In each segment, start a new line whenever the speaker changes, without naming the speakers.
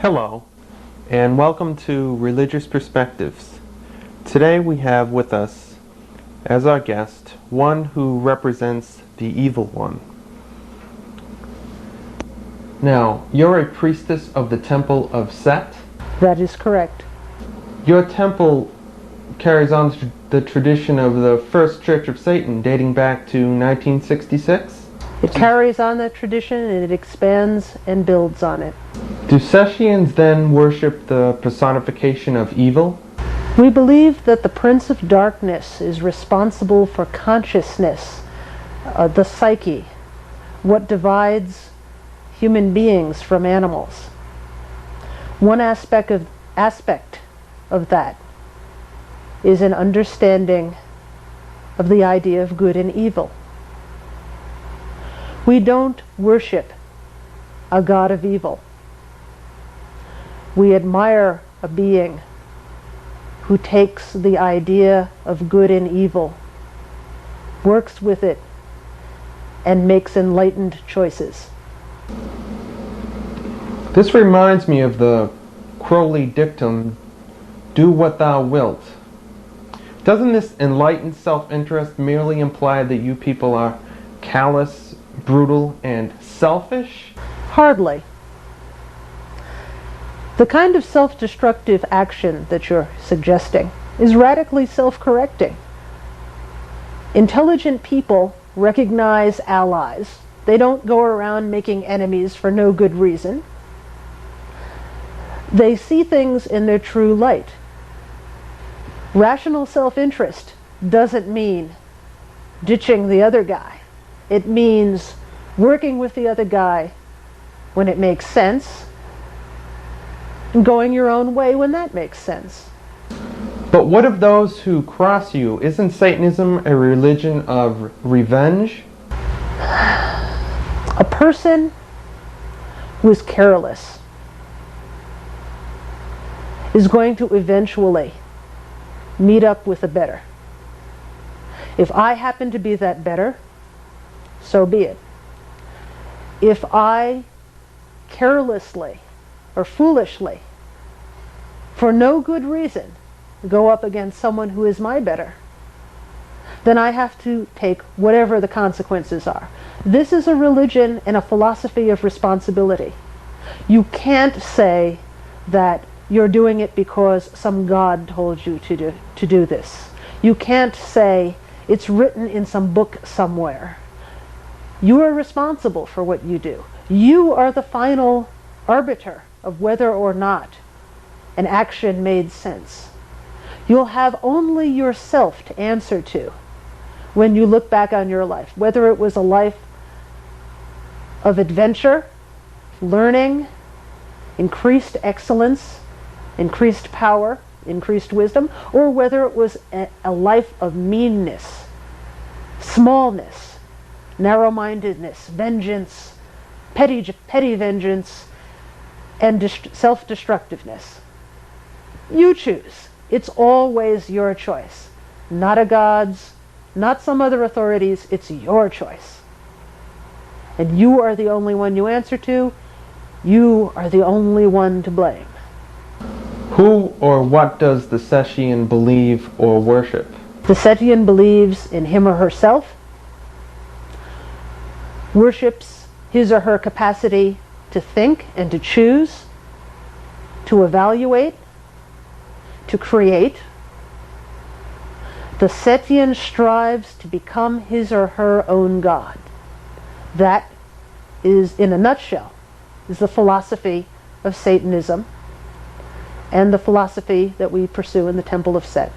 Hello, and welcome to Religious Perspectives. Today we have with us, as our guest, one who represents the evil one. Now, you're a priestess of the Temple of Set.
That is correct.
Your temple carries on the tradition of the First Church of Satan, dating back to 1966.
It carries on that tradition and it expands and builds on it.
Do Setians then worship the personification of evil?
We believe that the Prince of Darkness is responsible for consciousness, the psyche, what divides human beings from animals. One aspect of that is an understanding of the idea of good and evil. We don't worship a god of evil. We admire a being who takes the idea of good and evil, works with it, and makes enlightened choices.
This reminds me of the Crowley dictum, "Do what thou wilt." Doesn't this enlightened self-interest merely imply that you people are callous, brutal, and selfish?
Hardly. The kind of self-destructive action that you're suggesting is radically self-correcting. Intelligent people recognize allies. They don't go around making enemies for no good reason. They see things in their true light. Rational self-interest doesn't mean ditching the other guy. It means working with the other guy when it makes sense, and going your own way when that makes sense.
But what of those who cross you? Isn't Satanism a religion of revenge?
A person who is careless is going to eventually meet up with a better. If I happen to be that better, so be it. If I carelessly or foolishly, for no good reason, go up against someone who is my better, then I have to take whatever the consequences are. This is a religion and a philosophy of responsibility. You can't say that you're doing it because some god told you to do this. You can't say it's written in some book somewhere. You are responsible for what you do. You are the final arbiter of whether or not an action made sense. You'll have only yourself to answer to when you look back on your life, whether it was a life of adventure, learning, increased excellence, increased power, increased wisdom, or whether it was a life of meanness, smallness, narrow-mindedness, vengeance, petty vengeance, and self-destructiveness. You choose. It's always your choice. Not a god's, not some other authorities. It's your choice. And you are the only one you answer to. You are the only one to blame.
Who or what does the Setian believe or worship?
The Setian believes in him or herself, worships his or her capacity to think and to choose, to evaluate, to create. The Setian strives to become his or her own god. That is, in a nutshell, is the philosophy of Satanism and the philosophy that we pursue in the Temple of Set.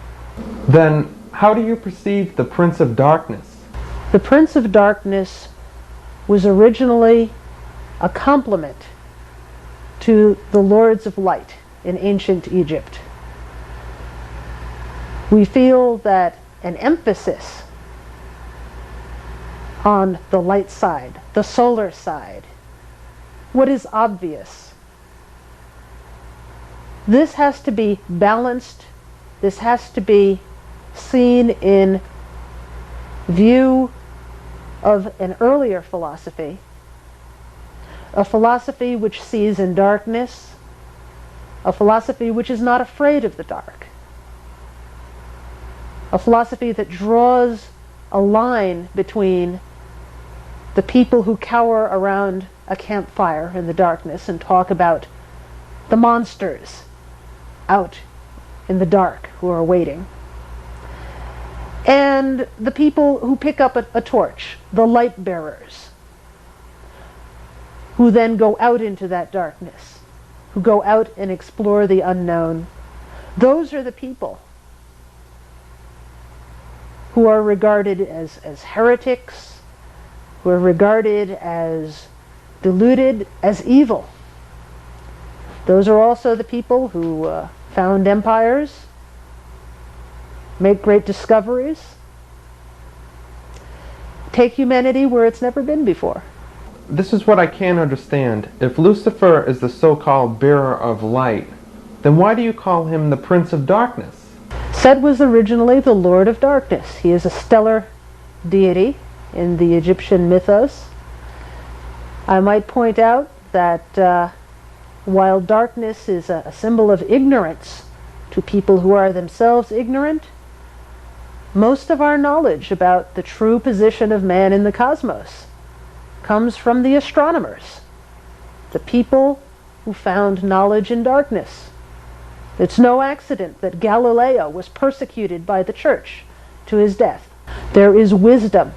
Then, how do you perceive the Prince of Darkness?
The Prince of Darkness was originally a complement to the Lords of Light in ancient Egypt. We feel that an emphasis on the light side, the solar side, what is obvious, this has to be balanced, this has to be seen in view of an earlier philosophy, a philosophy which sees in darkness a philosophy which is not afraid of the dark, a philosophy that draws a line between the people who cower around a campfire in the darkness and talk about the monsters out in the dark who are waiting, and the people who pick up a torch, the light bearers, who then go out into that darkness, who go out and explore the unknown. Those are the people who are regarded as heretics, who are regarded as deluded, as evil. Those are also the people who found empires, make great discoveries, take humanity where it's never been before.
This is what I can't understand. If Lucifer is the so-called bearer of light, then why do you call him the Prince of Darkness?
Set was originally the Lord of Darkness. He is a stellar deity in the Egyptian mythos. I might point out that while darkness is a symbol of ignorance to people who are themselves ignorant, most of our knowledge about the true position of man in the cosmos comes from the astronomers, the people who found knowledge in darkness. It's no accident that Galileo was persecuted by the church to his death. There is wisdom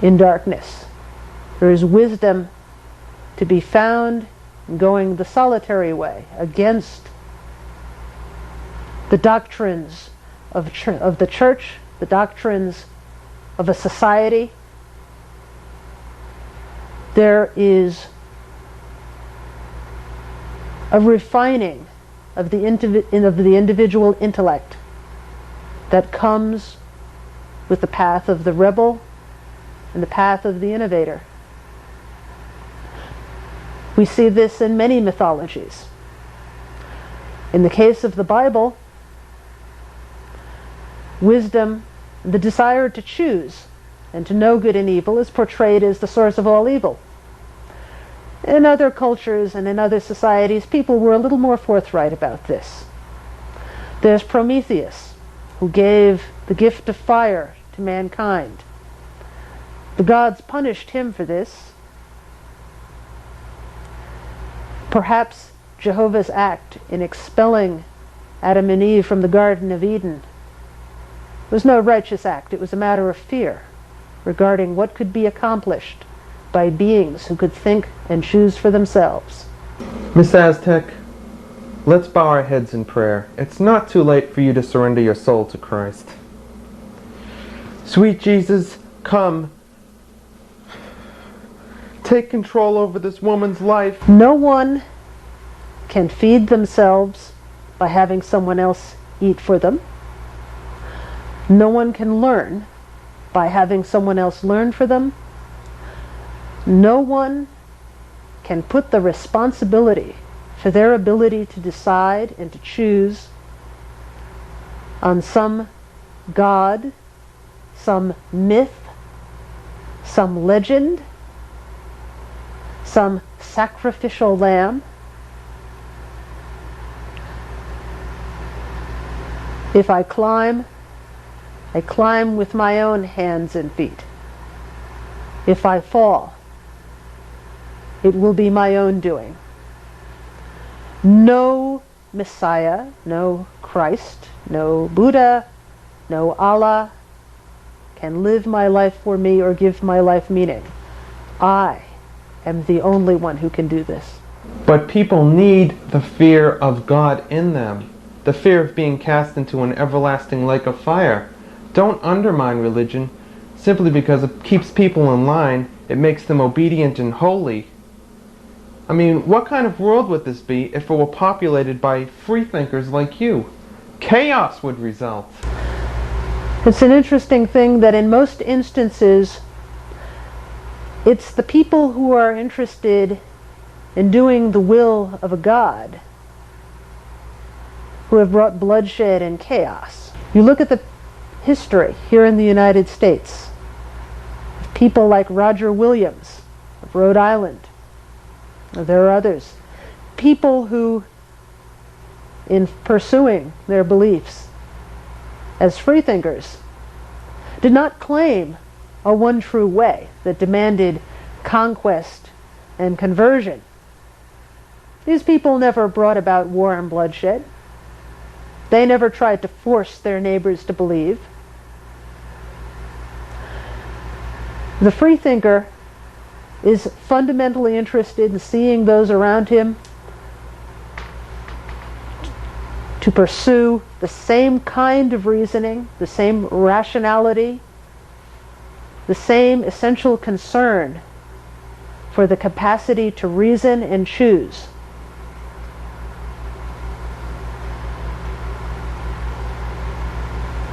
in darkness. There is wisdom to be found in going the solitary way against the doctrines of the church, the doctrines of a society. There is a refining of the individual intellect that comes with the path of the rebel and the path of the innovator. We see this in many mythologies. In the case of the Bible, wisdom, the desire to choose and to know good and evil, is portrayed as the source of all evil. In other cultures and in other societies, people were a little more forthright about this. There's Prometheus, who gave the gift of fire to mankind. The gods punished him for this. Perhaps Jehovah's act in expelling Adam and Eve from the Garden of Eden was no righteous act. It was a matter of fear regarding what could be accomplished by beings who could think and choose for themselves.
Miss Oz Tech, let's bow our heads in prayer. It's not too late for you to surrender your soul to Christ. Sweet Jesus, come. Take control over this woman's life.
No one can feed themselves by having someone else eat for them. No one can learn by having someone else learn for them. No one can put the responsibility for their ability to decide and to choose on some god, some myth, some legend, some sacrificial lamb. If I climb with my own hands and feet. If I fall, it will be my own doing. No Messiah, no Christ, no Buddha, no Allah can live my life for me or give my life meaning. I am the only one who can do this.
But people need the fear of God in them, the fear of being cast into an everlasting lake of fire. Don't undermine religion simply because it keeps people in line. It makes them obedient and holy. I mean, what kind of world would this be if it were populated by freethinkers like you? Chaos would result.
It's an interesting thing that in most instances, it's the people who are interested in doing the will of a god who have brought bloodshed and chaos. You look at the history here in the United States of people like Roger Williams of Rhode Island. There are others. people who, in pursuing their beliefs as freethinkers, did not claim a one true way that demanded conquest and conversion. These people never brought about war and bloodshed. They never tried to force their neighbors to believe. The freethinker is fundamentally interested in seeing those around him to pursue the same kind of reasoning, the same rationality, the same essential concern for the capacity to reason and choose.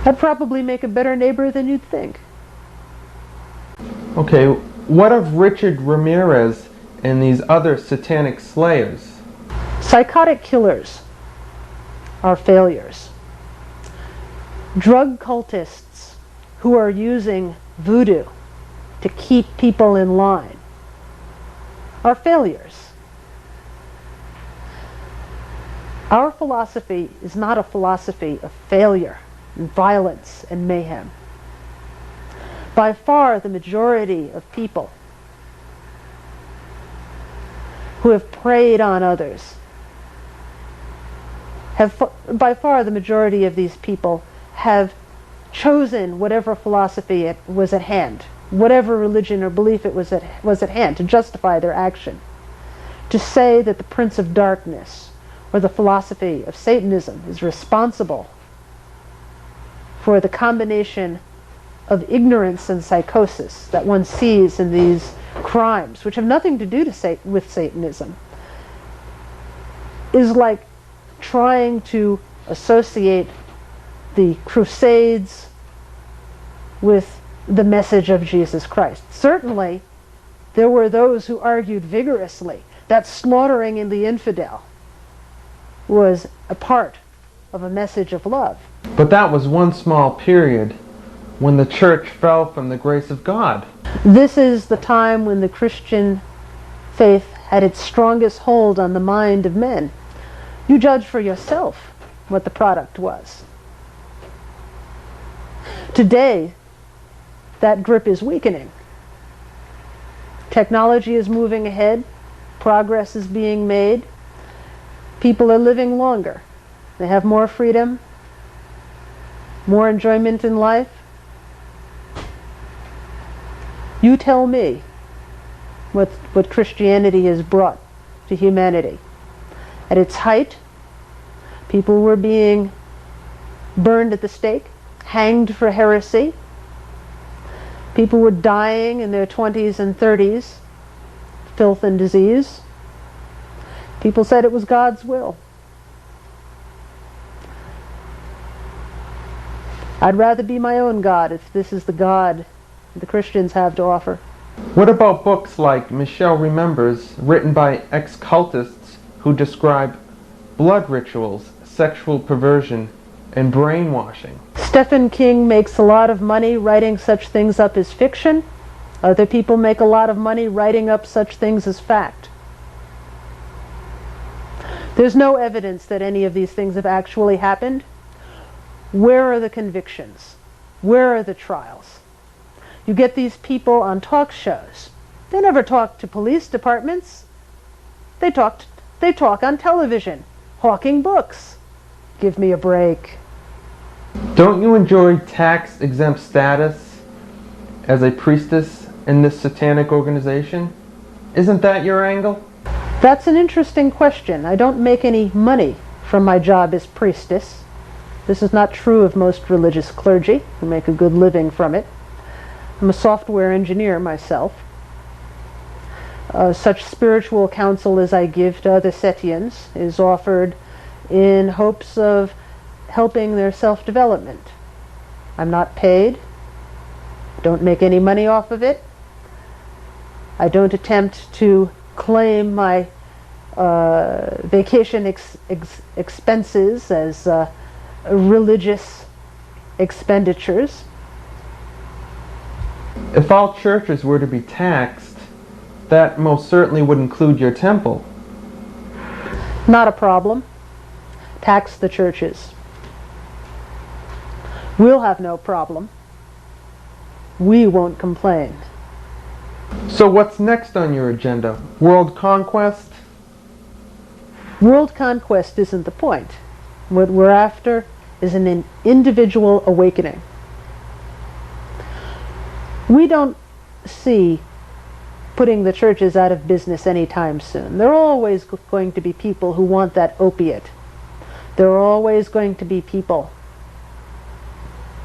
I'd probably make a better neighbor than you'd think.
Okay, what of Richard Ramirez and these other satanic slayers?
Psychotic killers are failures. Drug cultists who are using voodoo to keep people in line are failures. Our philosophy is not a philosophy of failure and violence and mayhem. By far the majority of people who have preyed on others by far the majority of these people have chosen whatever philosophy it was at hand, whatever religion or belief it was at hand to justify their action. To say that the Prince of Darkness or the philosophy of Satanism is responsible for the combination of ignorance and psychosis that one sees in these crimes, which have nothing to do with Satanism, is like trying to associate the Crusades with the message of Jesus Christ. Certainly, there were those who argued vigorously that slaughtering in the infidel was a part of a message of love.
But that was one small period when the church fell from the grace of God.
This is the time when the Christian faith had its strongest hold on the mind of men. You judge for yourself what the product was. Today, that grip is weakening. Technology is moving ahead. Progress is being made. People are living longer. They have more freedom, more enjoyment in life. You tell me what Christianity has brought to humanity. At its height, people were being burned at the stake, hanged for heresy. People were dying in their 20s and 30s, filth and disease. People said it was God's will. I'd rather be my own God if this is the God the Christians have to offer.
What about books like Michelle Remembers, written by ex-cultists who describe blood rituals, sexual perversion, and brainwashing?
Stephen King makes a lot of money writing such things up as fiction. Other people make a lot of money writing up such things as fact. There's no evidence that any of these things have actually happened. Where are the convictions? Where are the trials? You get these people on talk shows. They never talk to police departments. They talk on television, hawking books. Give me a break.
Don't you enjoy tax-exempt status as a priestess in this satanic organization? Isn't that your angle?
That's an interesting question. I don't make any money from my job as priestess. This is not true of most religious clergy who make a good living from it. I'm a software engineer myself. Such spiritual counsel as I give to other Setians is offered in hopes of helping their self-development. I'm not paid. Don't make any money off of it. I don't attempt to claim my vacation expenses as religious expenditures.
If all churches were to be taxed, that most certainly would include your temple.
Not a problem. Tax the churches. We'll have no problem. We won't complain.
So what's next on your agenda? World conquest?
World conquest isn't the point. What we're after is an individual awakening. We don't see putting the churches out of business anytime soon. There are always going to be people who want that opiate. There are always going to be people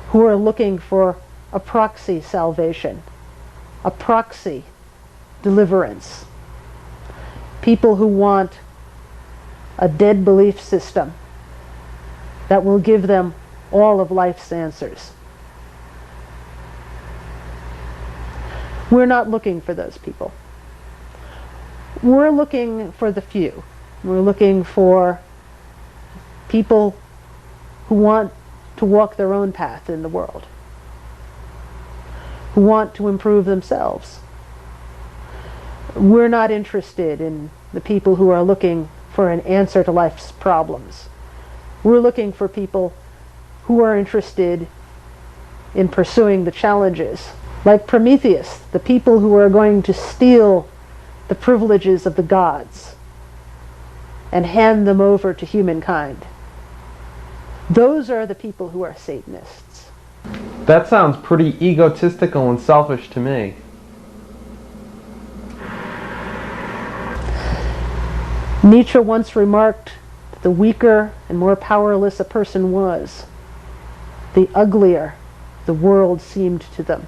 who are looking for a proxy salvation, a proxy deliverance. People who want a dead belief system that will give them all of life's answers. We're not looking for those people. We're looking for the few. We're looking for people who want to walk their own path in the world, who want to improve themselves. We're not interested in the people who are looking for an answer to life's problems. We're looking for people who are interested in pursuing the challenges. Like Prometheus, the people who are going to steal the privileges of the gods and hand them over to humankind. Those are the people who are Satanists.
That sounds pretty egotistical and selfish to me.
Nietzsche once remarked that the weaker and more powerless a person was, the uglier the world seemed to them.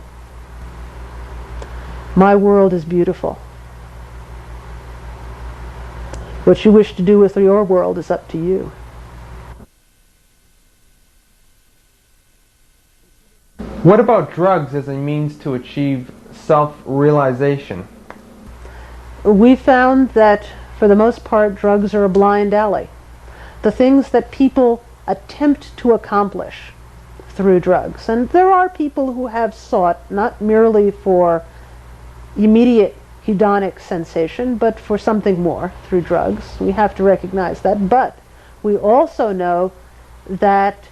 My world is beautiful. What you wish to do with your world is up to you.
What about drugs as a means to achieve self-realization?
We found that, for the most part, drugs are a blind alley. The things that people attempt to accomplish through drugs, and there are people who have sought not merely for immediate hedonic sensation, but for something more through drugs. We have to recognize that. But we also know that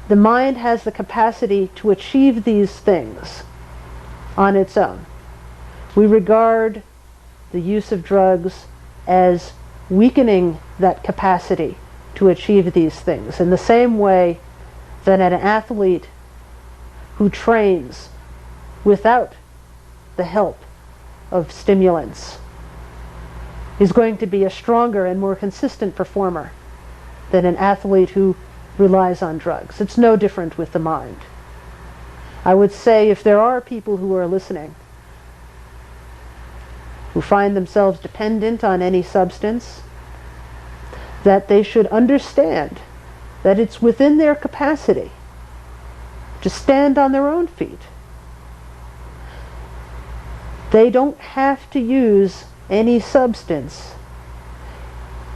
the mind has the capacity to achieve these things on its own. We regard the use of drugs as weakening that capacity to achieve these things, in the same way that an athlete who trains without the help of stimulants is going to be a stronger and more consistent performer than an athlete who relies on drugs. It's no different with the mind. I would say, if there are people who are listening who find themselves dependent on any substance, that they should understand that it's within their capacity to stand on their own feet. They don't have to use any substance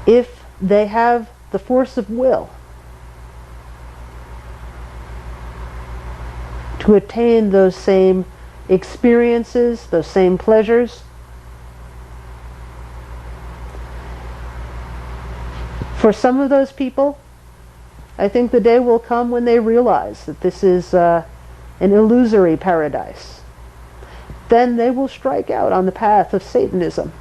if they have the force of will to attain those same experiences, those same pleasures. For some of those people, I think the day will come when they realize that this is an illusory paradise. Then they will strike out on the path of Satanism.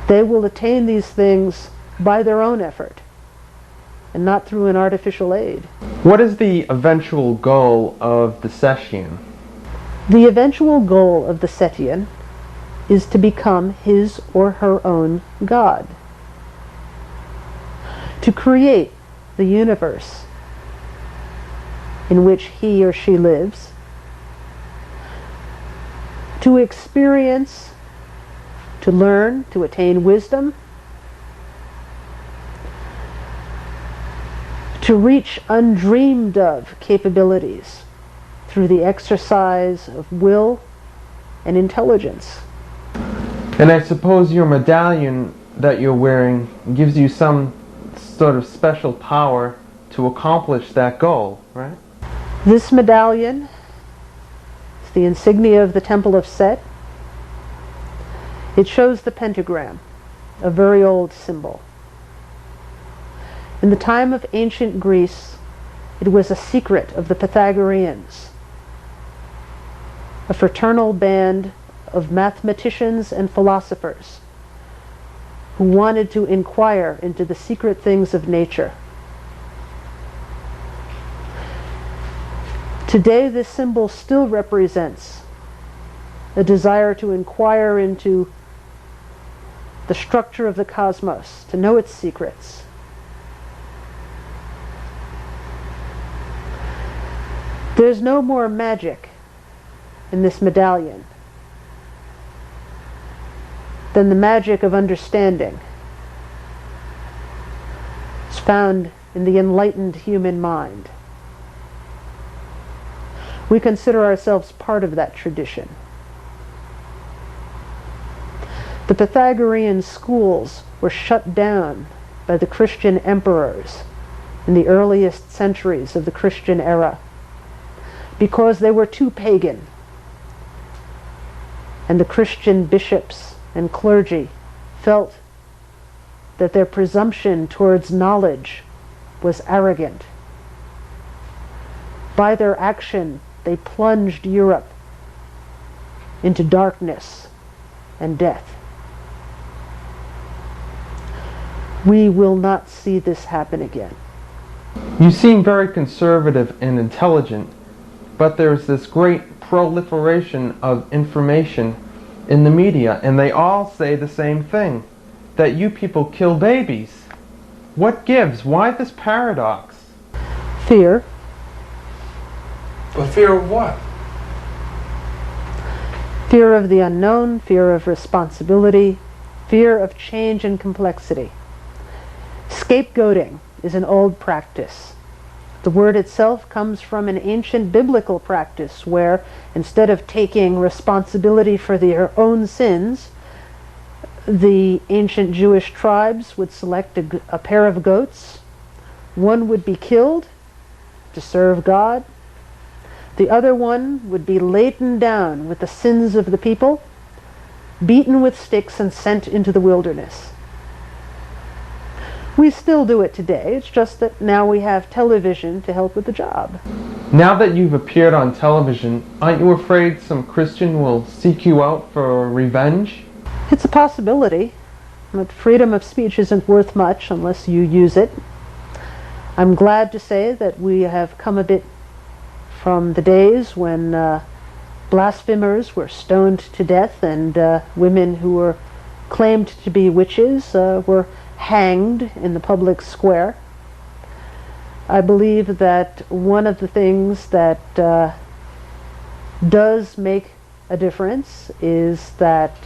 They will attain these things by their own effort and not through an artificial aid.
What is the eventual goal of the Setian?
The eventual goal of the Setian is to become his or her own God. To create the universe in which he or she lives. To experience, to learn, to attain wisdom, to reach undreamed of capabilities through the exercise of will and intelligence.
And I suppose your medallion that you're wearing gives you some sort of special power to accomplish that goal, right?
This medallion, the insignia of the Temple of Set. It shows the pentagram, a very old symbol. In the time of ancient Greece, it was a secret of the Pythagoreans, a fraternal band of mathematicians and philosophers who wanted to inquire into the secret things of nature. Today, this symbol still represents a desire to inquire into the structure of the cosmos, to know its secrets. There's no more magic in this medallion than the magic of understanding. It's found in the enlightened human mind. We consider ourselves part of that tradition. The Pythagorean schools were shut down by the Christian emperors in the earliest centuries of the Christian era because they were too pagan, and the Christian bishops and clergy felt that their presumption towards knowledge was arrogant. By their action, they plunged Europe into darkness and death. We will not see this happen again.
You seem very conservative and intelligent, but there's this great proliferation of information in the media, and they all say the same thing, that you people kill babies. What gives? Why this paradox?
Fear.
But fear of what?
Fear of the unknown, fear of responsibility, fear of change and complexity. Scapegoating is an old practice. The word itself comes from an ancient biblical practice where, instead of taking responsibility for their own sins, the ancient Jewish tribes would select a pair of goats. One would be killed to serve God. The other one would be laden down with the sins of the people, beaten with sticks and sent into the wilderness. We still do it today. It's just that now we have television to help with the job.
Now that you've appeared on television, aren't you afraid some Christian will seek you out for revenge?
It's a possibility, but freedom of speech isn't worth much unless you use it. I'm glad to say that we have come a bit from the days when blasphemers were stoned to death and women who were claimed to be witches were hanged in the public square. I believe that one of the things that does make a difference is that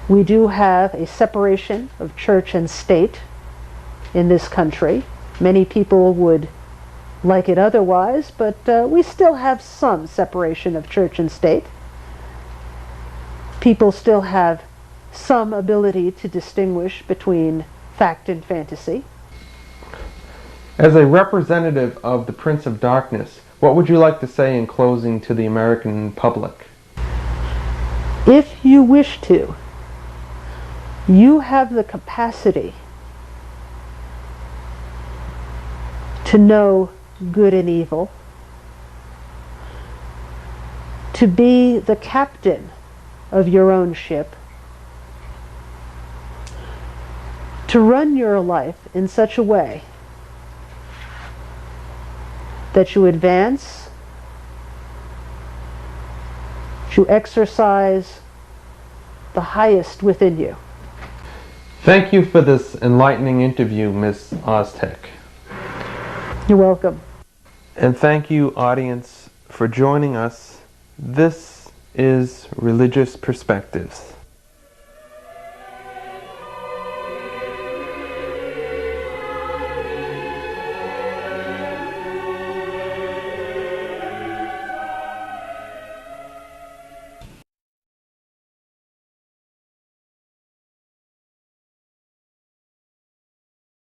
we do have a separation of church and state in this country. Many people would like it otherwise, but we still have some separation of church and state. People still have some ability to distinguish between fact and fantasy.
As a representative of the Prince of Darkness, what would you like to say in closing to the American public?
If you wish to, you have the capacity to know good and evil, to be the captain of your own ship, to run your life in such a way that you advance, you exercise the highest within you.
Thank you for this enlightening interview, Miss Oz Tech.
You're welcome.
And thank you, audience, for joining us. This is Religious Perspectives.